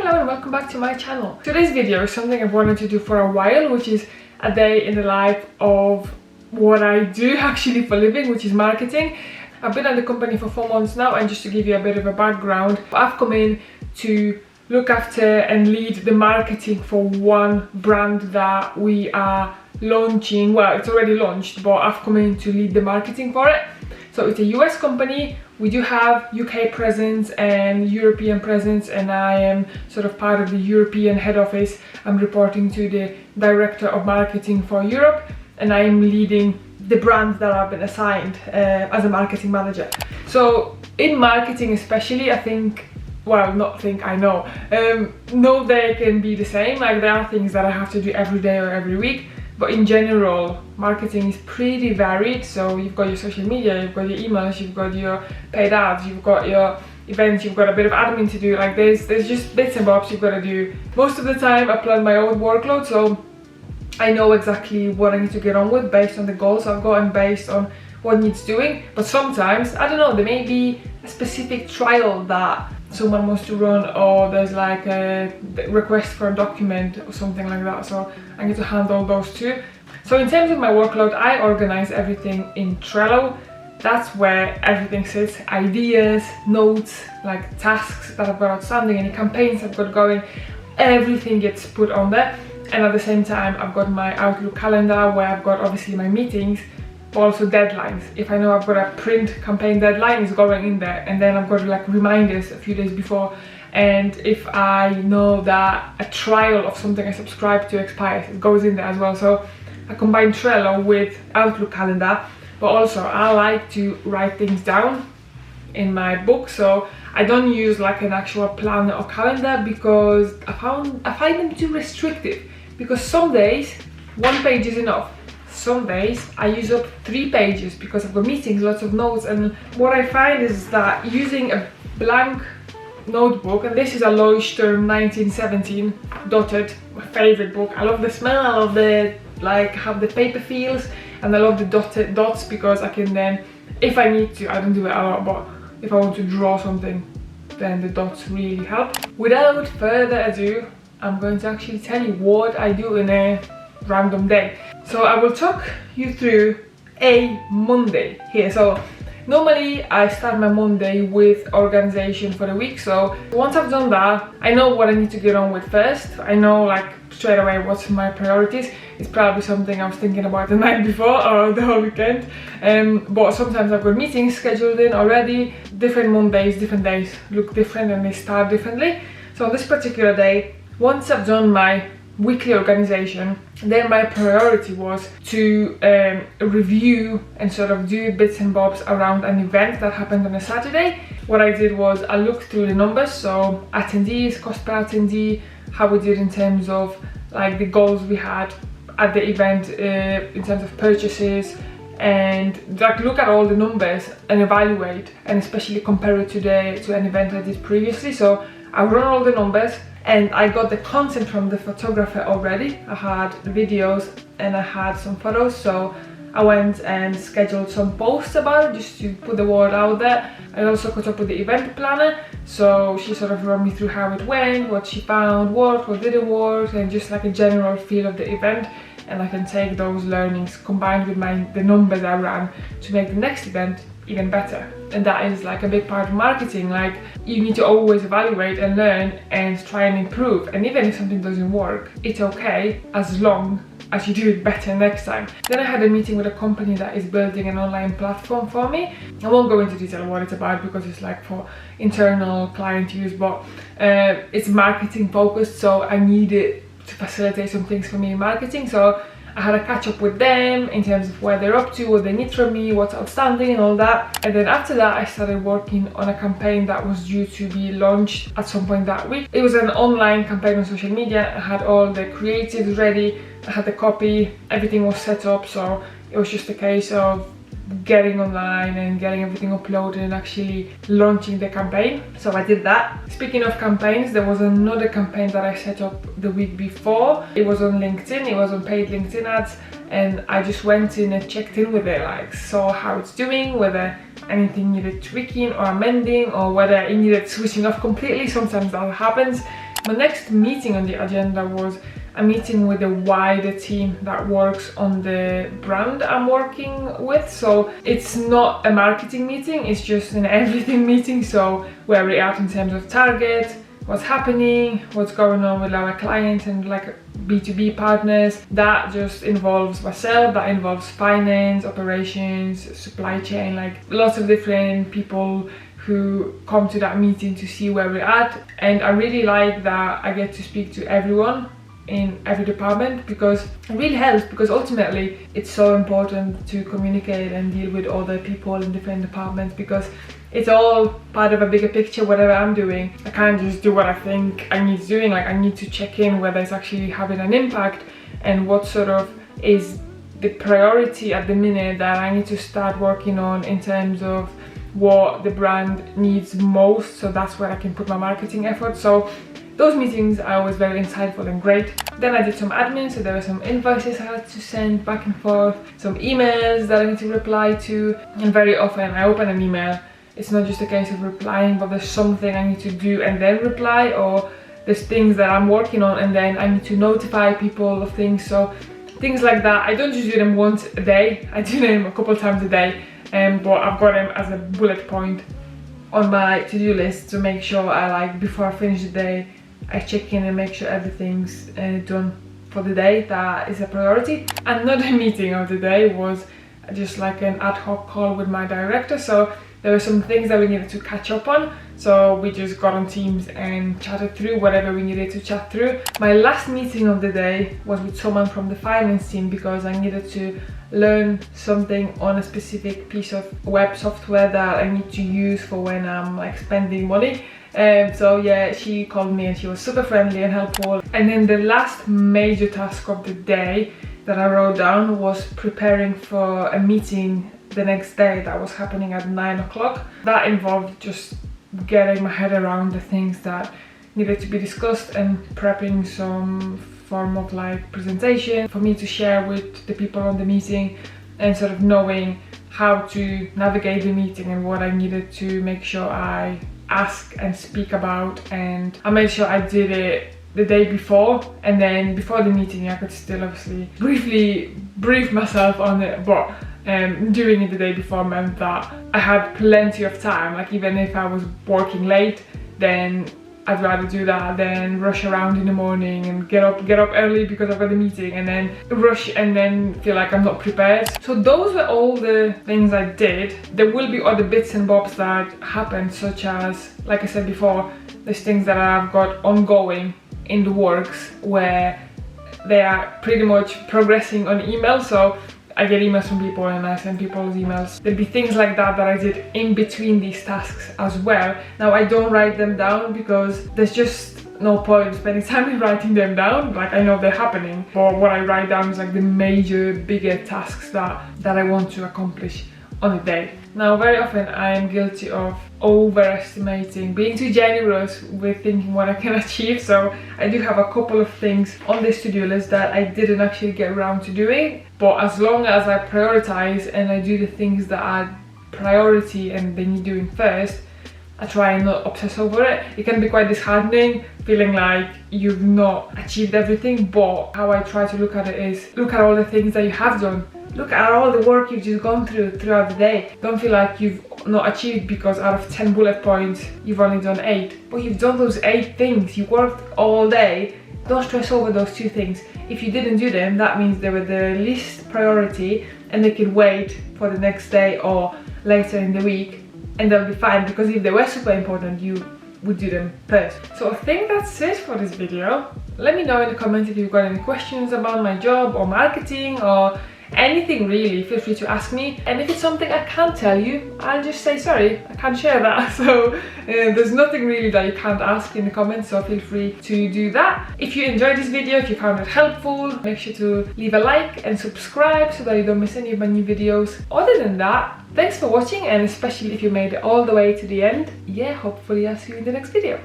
Hello and welcome back to my channel. Today's video is something I've wanted to do for a while, which is a day in the life of what I do actually for a living, which is marketing. I've been at the company for 4 months now, and just to give you a bit of a background, I've come in to look after and lead the marketing for one brand that we are launching. Well, it's already launched, but I've come in to lead the marketing for it. So it's a US company. We do have UK presence and European presence, and I am sort of part of the European head office. I'm reporting to the director of marketing for Europe, and I am leading the brand that I've been assigned as a marketing manager. So in marketing especially, I think, well, not think, I know, no day can be the same. Like, there are things that I have to do every day or every week, but in general, marketing is pretty varied. So you've got your social media, you've got your emails, you've got your paid ads, you've got your events, you've got a bit of admin to do. Like, there's just bits and bobs you've got to do. Most of the time I plan my own workload, so I know exactly what I need to get on with based on the goals I've got and based on what needs doing. But sometimes, I don't know, there may be a specific trial that someone wants to run, or there's like a request for a document or something like that, so I need to handle those too. So in terms of my workload, I organize everything in Trello. That's where everything sits: ideas, notes, like tasks that I've got outstanding, any campaigns I've got going, everything gets put on there. And at the same time, I've got my Outlook calendar where I've got obviously my meetings, but also deadlines. If I know I've got a print campaign deadline, it's going in there, and then I've got like reminders a few days before. And if I know that a trial of something I subscribe to expires, it goes in there as well. So I combine Trello with Outlook calendar, but also I like to write things down in my book. So I don't use like an actual planner or calendar because I find them too restrictive, because some days 1 page is enough. Some days I use up 3 pages because I've got meetings, lots of notes. And what I find is that using a blank notebook, and this is a Leuchtturm 1917 dotted, my favorite book. I love the smell, I love the how the paper feels, and I love the dotted dots, because I can then, if I need to, I don't do it a lot, but if I want to draw something, then the dots really help. Without further ado, I'm going to actually tell you what I do in a random day. So I will talk you through a Monday here. So normally I start my Monday with organization for the week. So once I've done that, I know what I need to get on with first. I know like straight away what's my priorities. It's probably something I was thinking about the night before or the whole weekend. But sometimes I've got meetings scheduled in already. Different Mondays, different days look different and they start differently. So on this particular day, once I've done my weekly organization, then my priority was to review and sort of do bits and bobs around an event that happened on a Saturday. What I did was I looked through the numbers, so attendees, cost per attendee, how we did in terms of like the goals we had at the event in terms of purchases, and like look at all the numbers and evaluate, and especially compare it to an event I did previously. So I run all the numbers, and I got the content from the photographer already. I had videos and I had some photos, so I went and scheduled some posts about it just to put the word out there. I also caught up with the event planner, so she sort of ran me through how it went, what she found worked, what didn't work, and just like a general feel of the event. And I can take those learnings combined with the numbers I ran to make the next event even better. And that is like a big part of marketing. Like, you need to always evaluate and learn and try and improve, and even if something doesn't work, it's okay as long as you do it better next time. Then I had a meeting with a company that is building an online platform for me. I won't go into detail what it's about because it's like for internal client use, but it's marketing focused, so I needed to facilitate some things for me in marketing. So I had a catch up with them in terms of where they're up to, what they need from me, what's outstanding and all that. And then after that I started working on a campaign that was due to be launched at some point that week. It was an online campaign on social media. I had all the creatives ready, I had the copy, everything was set up, so it was just a case of getting online and getting everything uploaded and actually launching the campaign. So I did that. Speaking of campaigns, there was another campaign that I set up the week before. It was on LinkedIn, it was on paid LinkedIn ads, and I just went in and checked in with it, like saw how it's doing, whether anything needed tweaking or amending, or whether it needed switching off completely. Sometimes that happens. My next meeting on the agenda was a meeting with the wider team that works on the brand I'm working with. So it's not a marketing meeting, it's just an everything meeting. So where we're at in terms of target, what's happening, what's going on with our clients and like B2B partners. That just involves myself, that involves finance, operations, supply chain, like lots of different people who come to that meeting to see where we're at. And I really like that I get to speak to everyone in every department, because it really helps, because ultimately it's so important to communicate and deal with other people in different departments, because it's all part of a bigger picture. Whatever I'm doing, I can't just do what I think I need doing. Like, I need to check in whether it's actually having an impact and what sort of is the priority at the minute that I need to start working on in terms of what the brand needs most. So that's where I can put my marketing effort. So those meetings are always very insightful and great. Then I did some admin, so there were some invoices I had to send back and forth, some emails that I need to reply to, and very often I open an email, it's not just a case of replying, but there's something I need to do and then reply, or there's things that I'm working on and then I need to notify people of things. So things like that, I don't just do them once a day, I do them a couple of times a day, but I've got them as a bullet point on my to-do list to make sure before I finish the day, I check in and make sure everything's done for the day. That is a priority. Another meeting of the day was just like an ad hoc call with my director. So there were some things that we needed to catch up on. So we just got on Teams and chatted through whatever we needed to chat through. My last meeting of the day was with someone from the finance team, because I needed to learn something on a specific piece of web software that I need to use for when I'm like spending money. So yeah, she called me and she was super friendly and helpful. And then the last major task of the day that I wrote down was preparing for a meeting the next day that was happening at 9 o'clock. That involved just getting my head around the things that needed to be discussed and prepping some form of like presentation for me to share with the people on the meeting, and sort of knowing how to navigate the meeting and what I needed to make sure I ask and speak about. And I made sure I did it the day before, and then before the meeting I could still obviously briefly brief myself on it, but doing it the day before meant that I had plenty of time. Like, even if I was working late, then I'd rather do that than rush around in the morning and get up early because I've got a meeting, and then rush and then feel like I'm not prepared. So those were all the things I did. There will be other bits and bobs that happen, such as, like I said before, there's things that I've got ongoing in the works where they are pretty much progressing on email. So I get emails from people and I send people's emails. There'll be things like that that I did in between these tasks as well. Now, I don't write them down because there's just no point spending time writing them down. Like, I know they're happening, but what I write down is like the major, bigger tasks that I want to accomplish on a day. Now, very often I am guilty of overestimating, being too generous with thinking what I can achieve. So I do have a couple of things on this to-do list that I didn't actually get around to doing, but as long as I prioritize and I do the things that are priority and they need doing first, I try and not obsess over it. It can be quite disheartening, feeling like you've not achieved everything, but how I try to look at it is, look at all the things that you have done. Look at all the work you've just gone throughout the day. Don't feel like you've not achieved because out of 10 bullet points, you've only done 8. But you've done those 8 things. You worked all day. Don't stress over those 2 things. If you didn't do them, that means they were the least priority and they could wait for the next day or later in the week, and they'll be fine, because if they were super important, you would do them first. So I think that's it for this video. Let me know in the comments if you've got any questions about my job or marketing or anything really. Feel free to ask me, and if it's something I can't tell you, I'll just say sorry, I can't share that. So there's nothing really that you can't ask in the comments, so feel free to do that. If you enjoyed this video, if you found it helpful, make sure to leave a like and subscribe so that you don't miss any of my new videos. Other than that, thanks for watching, and especially if you made it all the way to the end, yeah, hopefully I'll see you in the next video.